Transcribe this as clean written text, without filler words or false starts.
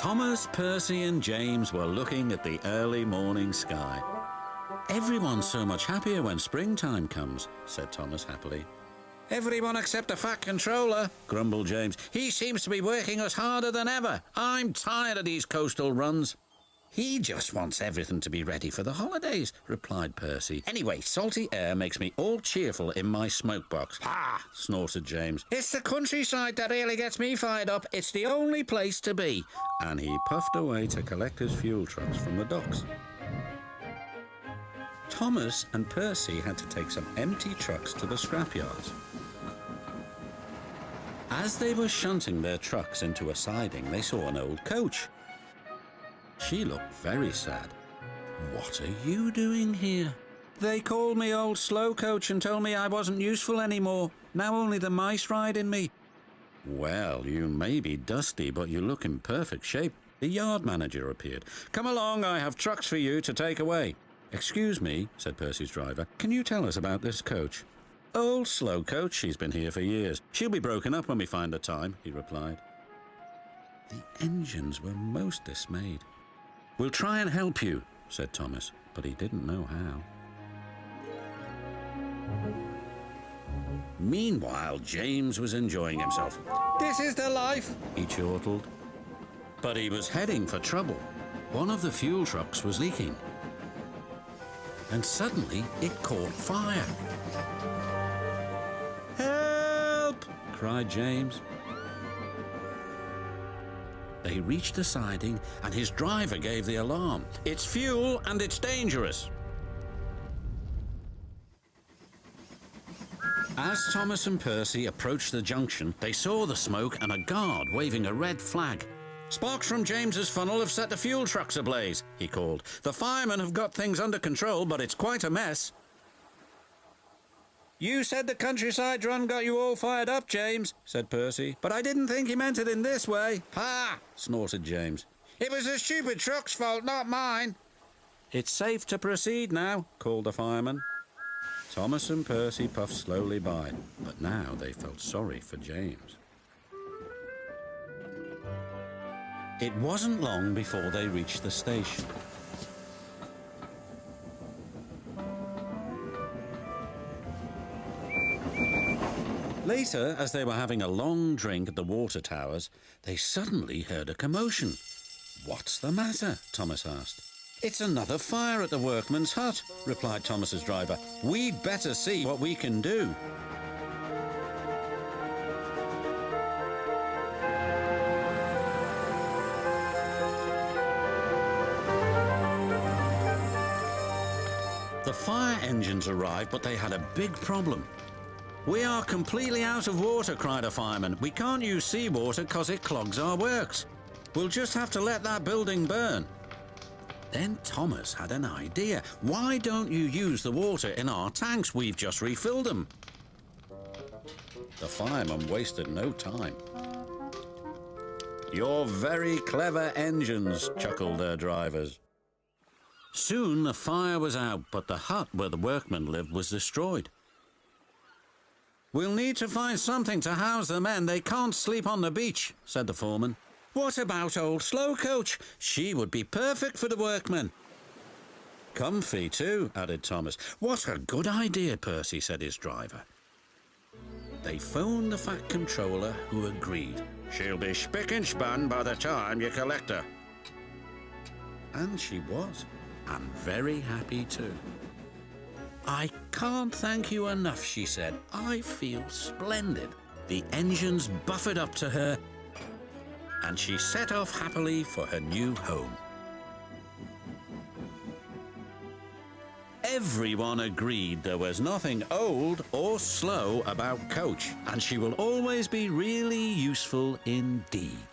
Thomas, Percy and James were looking at the early morning sky. "Everyone's so much happier when springtime comes," said Thomas happily. "Everyone except the Fat Controller," grumbled James. "He seems to be working us harder than ever. I'm tired of these coastal runs." "He just wants everything to be ready for the holidays," replied Percy. "Anyway, salty air makes me all cheerful in my smoke box." "Ha!" snorted James. "It's the countryside that really gets me fired up. It's the only place to be." And he puffed away to collect his fuel trucks from the docks. Thomas and Percy had to take some empty trucks to the scrapyards. As they were shunting their trucks into a siding, they saw an old coach. She looked very sad. "What are you doing here?" "They called me old slow coach and told me I wasn't useful anymore. Now only the mice ride in me." "Well, you may be dusty, but you look in perfect shape." The yard manager appeared. "Come along, I have trucks for you to take away." "Excuse me," said Percy's driver. "Can you tell us about this coach?" "Old slow coach, she's been here for years. She'll be broken up when we find the time," he replied. The engines were most dismayed. "We'll try and help you," said Thomas, but he didn't know how. Meanwhile, James was enjoying himself. "This is the life," he chortled. But he was heading for trouble. One of the fuel trucks was leaking. And suddenly it caught fire. "Help!" cried James. They reached the siding and his driver gave the alarm. "It's fuel and it's dangerous." As Thomas and Percy approached the junction, they saw the smoke and a guard waving a red flag. "Sparks from James's funnel have set the fuel trucks ablaze," he called. "The firemen have got things under control, but it's quite a mess." "You said the countryside run got you all fired up, James," said Percy. "But I didn't think he meant it in this way." "Ha!" snorted James. "It was the stupid truck's fault, not mine." "It's safe to proceed now," called the fireman. Thomas and Percy puffed slowly by, but now they felt sorry for James. It wasn't long before they reached the station. Later, as they were having a long drink at the water towers, they suddenly heard a commotion. "What's the matter?" Thomas asked. "It's another fire at the workman's hut," replied Thomas's driver. "We'd better see what we can do." The fire engines arrived, but they had a big problem. "We are completely out of water," cried a fireman. "We can't use seawater because it clogs our works. We'll just have to let that building burn." Then Thomas had an idea. "Why don't you use the water in our tanks? We've just refilled them." The fireman wasted no time. "You're very clever engines," chuckled their drivers. Soon the fire was out, but the hut where the workmen lived was destroyed. "We'll need to find something to house the men. They can't sleep on the beach," said the foreman. "What about old slow coach? She would be perfect for the workmen." "Comfy too," added Thomas. "What a good idea, Percy," said his driver. They phoned the Fat Controller, who agreed. "She'll be spick and span by the time you collect her." And she was, and very happy too. "I can't thank you enough," she said. "I feel splendid." The engines buffered up to her, and she set off happily for her new home. Everyone agreed there was nothing old or slow about Coach, and she will always be really useful indeed.